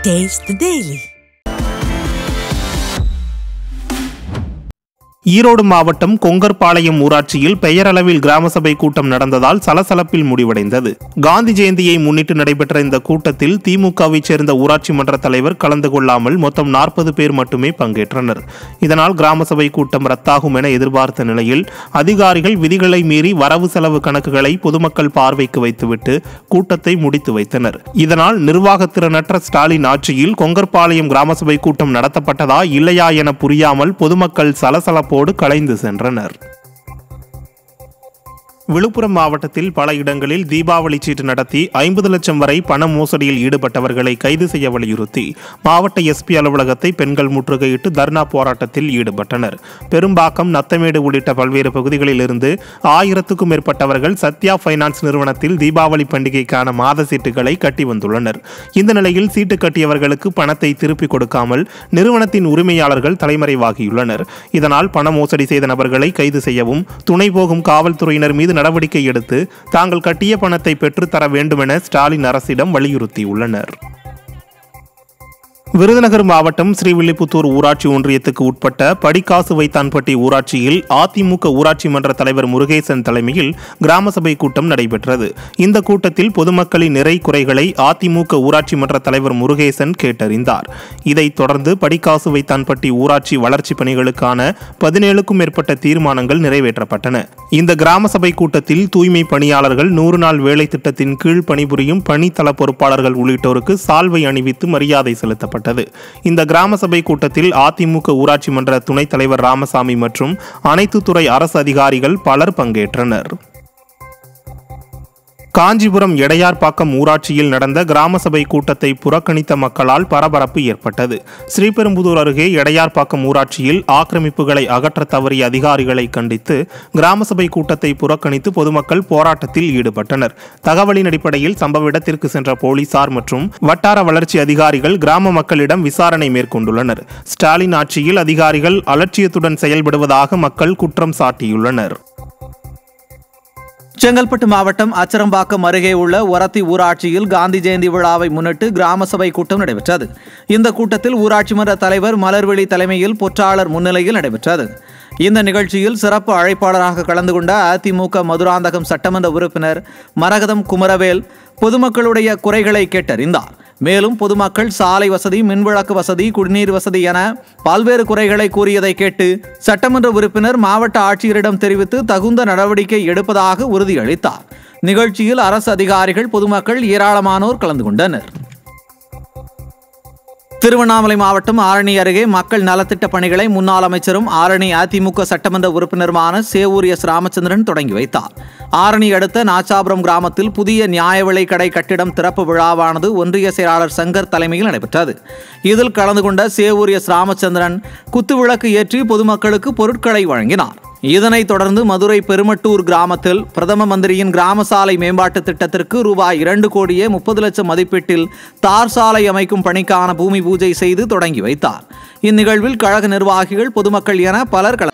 Taste the Daily. Erode மாவட்டம் கொங்கர்பாளையம் ஊராட்சியில் பெயரளவில் கிராம சபை கூட்டம் நடந்ததால் சலசலப்பில் முடிவடைந்தது. காந்தி ஜெயந்தியை முன்னிட்டு நடைபெற்ற இந்த கூட்டத்தில் திமுகவைச் சேர்ந்த ஊராட்சி மன்ற தலைவர் கலந்து கொள்ளாமல் மொத்தம் 40 பேர் மட்டுமே பங்கேற்றனர். இதனால் கிராம சபை கூட்டம் ரத்தாகும் என எதிர்பார்த்த நிலையில் அதிகாரிகள் விதிகளை மீறி வரவு செலவு கணக்குகளை பொதுமக்கள் பார்வைக்கு வைத்துவிட்டு கூட்டத்தை முடித்து வைத்தனர். இதனால் நிர்வாகத்திறனற்ற ஸ்டாலின் ஆட்சியில் கொங்கர்பாளையம் கிராம சபை கூட்டம் நடத்தப்பட்டதா இல்லையா என புரியாமல் பொதுமக்கள் சலசலப்பு கலைந்து சென்றனர். விழுப்புரம் மாவட்டத்தில் பல இடங்களில் தீபாவளி சீட்டு நடத்தி 50 லட்சம் வரை பண மோசடியில் ஈடுபட்டவர்களை கைது செய்ய வலியுறுத்தி மாவட்ட எஸ்பி அலுவலகத்தை பெண்கள் முற்றுகையிட்டு தர்ணா போராட்டத்தில் ஈடுபட்டனர். பெரும்பாக்கம், நத்தமேடு உள்ளிட்ட பல்வேறு பகுதிகளில் இருந்து 1000க்கும் மேற்பட்டவர்கள் சத்யா பைனான்ஸ் நிறுவனத்தில் தீபாவளி பண்டிகைக்கான மாத சீட்டுகளை கட்டி வந்துள்ளனர். இந்த நிலையில் சீட்டு கட்டியவர்களுக்கு பணத்தை திருப்பிக் கொடுக்காமல் நிறுவனத்தின் உரிமையாளர்கள் தலைமறைவாகியுள்ளனர். இதனால் பண மோசடி செய்த நபர்களை கைது செய்யவும் துணை போகும் காவல்துறையினர் மீது நடவடிக்கை எடுத்து தாங்கள் கட்டிய பணத்தை பெற்றுத்தர வேண்டும் என ஸ்டாலின் அரசிடம் வலியுறுத்தியுள்ளனர். விருதுநகர் மாவட்டம் ஸ்ரீவில்லிபுத்தூர் ஊராட்சி ஒன்றியத்துக்கு உட்பட்ட படிக்காசு வைத்தான்பட்டி ஊராட்சியில் அதிமுக ஊராட்சி மன்ற தலைவர் முருகேசன் தலைமையில் கிராம சபை கூட்டம் நடைபெற்றது. இந்த கூட்டத்தில் பொதுமக்களின் நிறை குறைகளை அதிமுக ஊராட்சி மன்ற தலைவர் முருகேசன் கேட்டறிந்தார். இதைத் தொடர்ந்து படிக்காசு வைத்தான்பட்டி ஊராட்சி வளர்ச்சி பணிகளுக்கான 17க்கும் மேற்பட்ட தீர்மானங்கள் நிறைவேற்றப்பட்டன. இந்த கிராம சபை கூட்டத்தில் தூய்மை பணியாளர்கள், 100 நாள் வேலை திட்டத்தின் கீழ் பணிபுரியும் பணித்தள பொறுப்பாளர்கள் உள்ளிட்டோருக்கு சால்வை அணிவித்து மரியாதை செலுத்தப்பட்டது. இந்த கிராம சபை கூட்டத்தில் அதிமுக ஊராட்சி மன்ற துணைத் தலைவர் ராமசாமி மற்றும் அனைத்து துறை அரசு அதிகாரிகள் பலர் பங்கேற்றனர். காஞ்சிபுரம் எடையார்பாக்கம் ஊராட்சியில் நடந்த கிராம சபை கூட்டத்தை புறக்கணித்த மக்களால் பரபரப்பு ஏற்பட்டது. ஸ்ரீபெரும்புதூர் அருகே எடையார்பாக்கம் ஊராட்சியில் ஆக்கிரமிப்புகளை அகற்ற தவறிய அதிகாரிகளை கண்டித்து கிராம சபை கூட்டத்தை புறக்கணித்து பொதுமக்கள் போராட்டத்தில் ஈடுபட்டனர். தகவலின் அடிப்படையில் சம்பவ இடத்திற்கு சென்ற போலீசார் மற்றும் வட்டார வளர்ச்சி அதிகாரிகள் கிராம மக்களிடம் விசாரணை மேற்கொண்டுள்ளனர். ஸ்டாலின் ஆட்சியில் அதிகாரிகள் அலட்சியத்துடன் செயல்படுவதாக மக்கள் குற்றம் சாட்டியுள்ளனர். செங்கல்பட்டு மாவட்டம் அச்சரம்பாக்கம் அருகே உள்ள ஒரத்தி ஊராட்சியில் காந்தி ஜெயந்தி விழாவை முன்னிட்டு கிராம சபை கூட்டம் நடைபெற்றது. இந்த கூட்டத்தில் ஊராட்சி மன்ற தலைவர் மலர்விழி தலைமையில் பொற்றாளர் முன்னிலையில் நடைபெற்றது. இந்த நிகழ்ச்சியில் சிறப்பு அழைப்பாளராக கலந்து கொண்ட அதிமுக மதுராந்தகம் சட்டமன்ற உறுப்பினர் மரகதம் குமரவேல் பொதுமக்களுடைய குறைகளை கேட்டறிந்தார். மேலும் பொதுமக்கள் சாலை வசதி, மின்விளக்கு வசதி, குடிநீர் வசதி என பல்வேறு குறைகளை கூறியதை கேட்டு சட்டமன்ற உறுப்பினர் மாவட்ட ஆட்சியரிடம் தெரிவித்து தகுந்த நடவடிக்கை எடுப்பதாக உறுதியளித்தார். நிகழ்ச்சியில் அரசு அதிகாரிகள், பொதுமக்கள் ஏராளமானோர் கலந்து கொண்டனர். திருவண்ணாமலை மாவட்டம் ஆரணி அருகே மக்கள் நலத்திட்ட பணிகளை முன்னாள் அமைச்சரும் ஆரணி அதிமுக சட்டமன்ற உறுப்பினருமான சேவூர் எஸ். ராமச்சந்திரன் தொடங்கி வைத்தார். ஆரணி அடுத்த நாச்சாபுரம் கிராமத்தில் புதிய நியாய விலை கடை கட்டிடம் திறப்பு விழாவானது ஒன்றிய செயலாளர் சங்கர் தலைமையில் நடைபெற்றது. இதில் கலந்து கொண்ட சேவூர் எஸ். ராமச்சந்திரன் குத்துவிளக்கு ஏற்றி பொதுமக்களுக்கு பொருட்களை வழங்கினார். இதனைத் தொடர்ந்து மதுரை பெருமட்டூர் கிராமத்தில் பிரதம மந்திரியின் கிராம சாலை மேம்பாட்டு திட்டத்திற்கு ரூபாய் 2,30 லட்சம் மதிப்பீட்டில் தார் சாலை அமைக்கும் பணிக்கான பூமி பூஜை செய்து தொடங்கி வைத்தார். இந்நிகழ்வில் கழக நிர்வாகிகள், பொதுமக்கள் என பலர் கலந்து